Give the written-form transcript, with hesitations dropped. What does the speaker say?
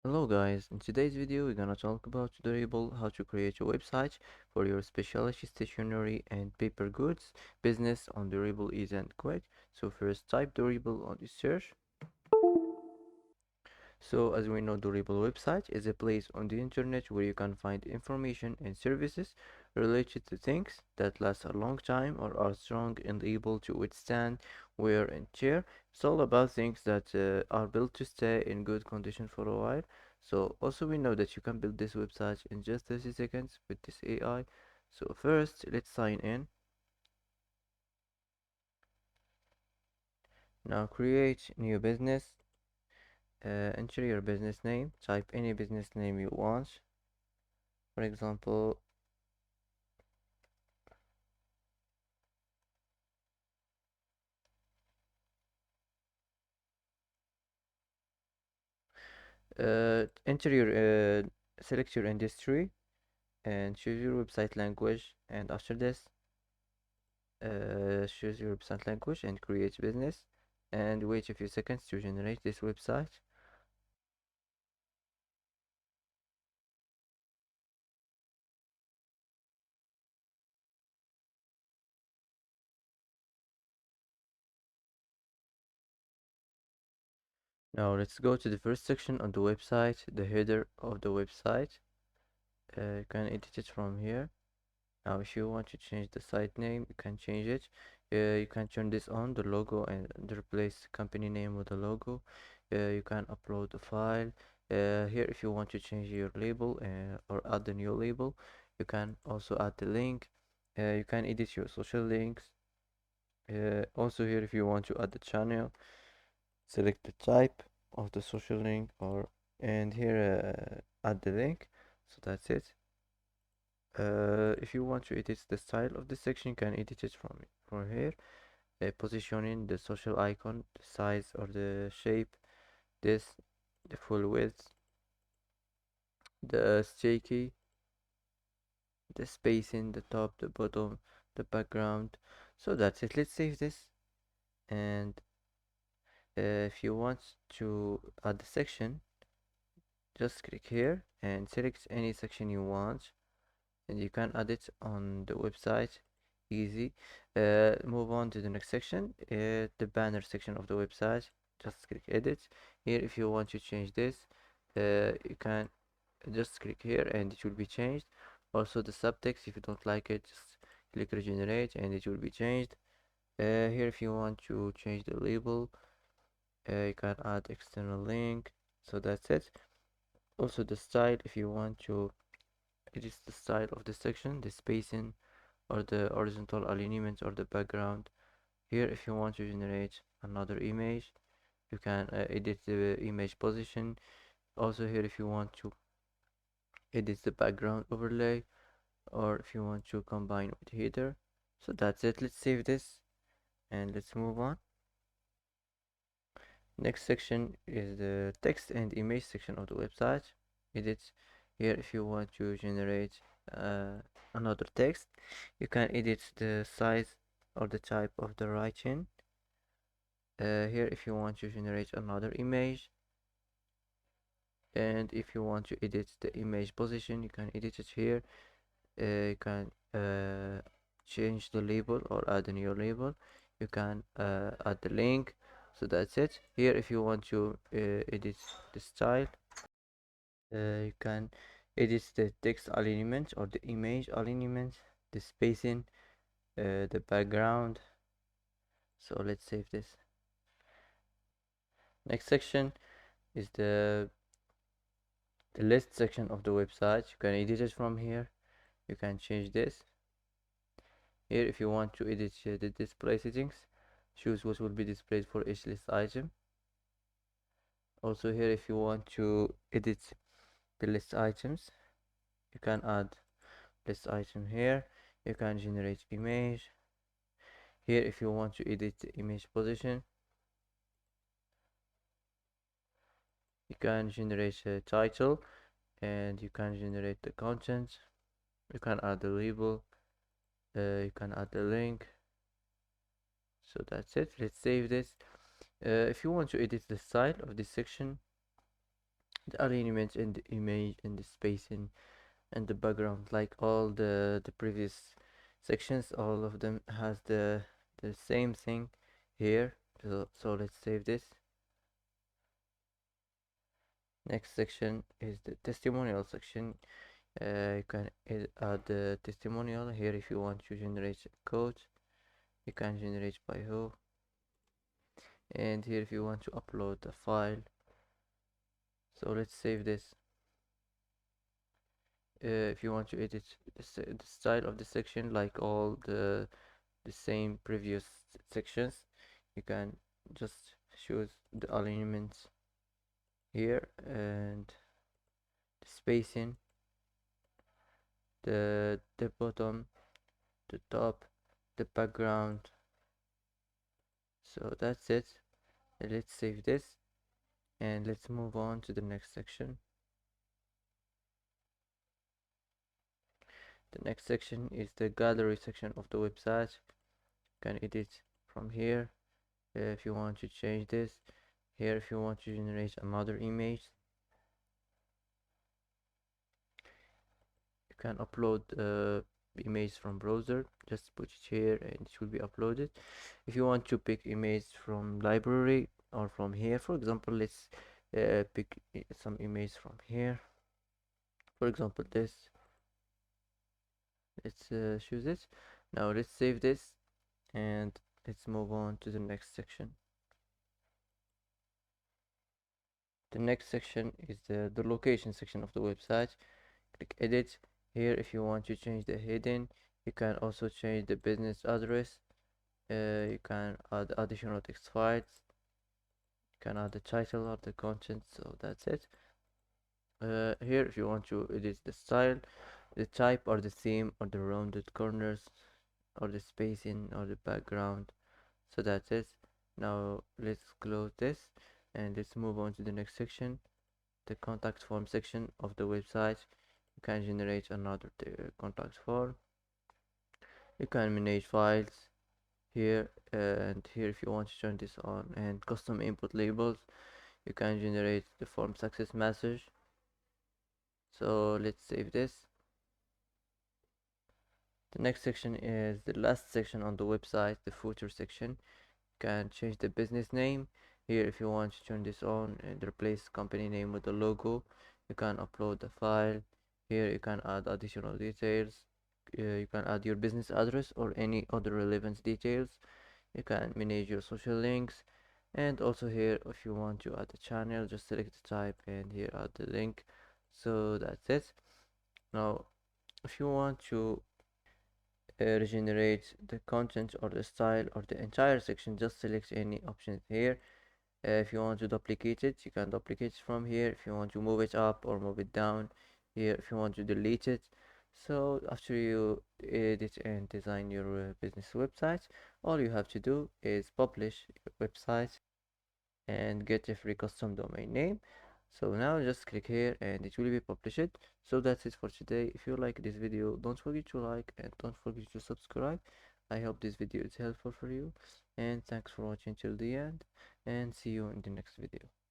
Hello guys, in today's video we're gonna talk about Durable, how to create a website for your specialty stationery and paper goods business on Durable Easy and Quick. So first type Durable on the search. So as we know, Durable website is a place on the internet where you can find information and services related to things that last a long time or are strong and able to withstand wear and tear. It's all about things that are built to stay in good condition for a while. So also we know that you can build this website in just 30 seconds with this AI. So first let's sign in. Now create new business. Enter your business name. Type any business name you want. For example, enter your select your industry and choose your website language, and after this choose your website language and create business and wait a few seconds to generate this website. Now let's go to the first section on the website, the header of the website. You can edit it from here. Now if you want to change the site name, you can change it. You can turn this on, the logo, and replace company name with the logo. You can upload a file. Here if you want to change your label or add a new label, you can also add the link. You can edit your social links. Also here if you want to add the channel, select the type of the social link, or and here add the link. So that's it. If you want to edit the style of the section, you can edit it from here. Positioning the social icon, the size or the shape, this, the full width, the sticky, the spacing, the top, the bottom, the background. So that's it. Let's save this. And if you want to add the section, just click here and select any section you want, and you can add it on the website. Easy. Move on to the next section, the banner section of the website. Just click edit here. If you want to change this, you can just click here and it will be changed. Also the subtext, if you don't like it, just click regenerate and it will be changed. Here if you want to change the label, you can add external link. So that's it. Also the style, if you want to edit the style of the section, the spacing or the horizontal alignment or the background. Here if you want to generate another image, you can edit the image position. Also here if you want to edit the background overlay, or if you want to combine with header. So that's it. Let's save this and let's move on. Next section is the text and image section of the website. Edit here if you want to generate another text, you can edit the size or the type of the writing. Here if you want to generate another image, and if you want to edit the image position, you can edit it here. You can change the label or add a new label. You can add the link. So that's it. Here if you want to edit the style, you can edit the text alignment or the image alignment, the spacing, the background. So let's save this. Next section is the list section of the website. You can edit it from here. You can change this. Here if you want to edit the display settings, choose what will be displayed for each list item. Also here if you want to edit the list items, you can add list item here. You can generate image. Here if you want to edit the image position, you can generate a title and you can generate the content. You can add the label. You can add the link. So that's it. Let's save this. If you want to edit the style of this section, the alignment and the image and the spacing and the background, like all the previous sections, all of them has the same thing here. So let's save this. Next section is the testimonial section. You can add the testimonial here if you want to generate code. You can generate by who, and here if you want to upload a file. So let's save this. If you want to edit the style of the section, like all the same previous sections, you can just choose the alignments here, and the spacing, the bottom, the top, the background. So that's it. Let's save this and let's move on to the next section. The next section is the gallery section of the website. You can edit from here. If you want to change this here, if you want to generate another image, you can upload image from browser. Just put it here and it will be uploaded. If you want to pick image from library or from here, for example, let's pick some image from here. For example, this. Let's choose it. Now let's save this and let's move on to the next section. The next section is the location section of the website. Click edit here. If you want to change the heading, you can also change the business address. You can add additional text files. You can add the title or the content. So that's it. Here if you want to edit the style, the type or the theme or the rounded corners or the spacing or the background. So that's it. Now let's close this and let's move on to the next section, the contact form section of the website. You can generate another contact form. You can manage files here, and here if you want to turn this on, and custom input labels. You can generate the form success message. So let's save this. The next section is the last section on the website, the footer section. Can change the business name here. If you want to turn this on and replace company name with the logo, you can upload the file here. You can add additional details. You can add your business address or any other relevant details. You can manage your social links, and also here if you want to add a channel, just select the type and here add the link. So that's it. Now if you want to regenerate the content or the style or the entire section, just select any option here. If you want to duplicate it, you can duplicate it from here. If you want to move it up or move it down here, if you want to delete it. So after you edit and design your business website, all you have to do is publish your website and get a free custom domain name. So now just click here and it will be published. So that's it for today. If you like this video, don't forget to like and don't forget to subscribe. I hope this video is helpful for you, and thanks for watching till the end, and see you in the next video.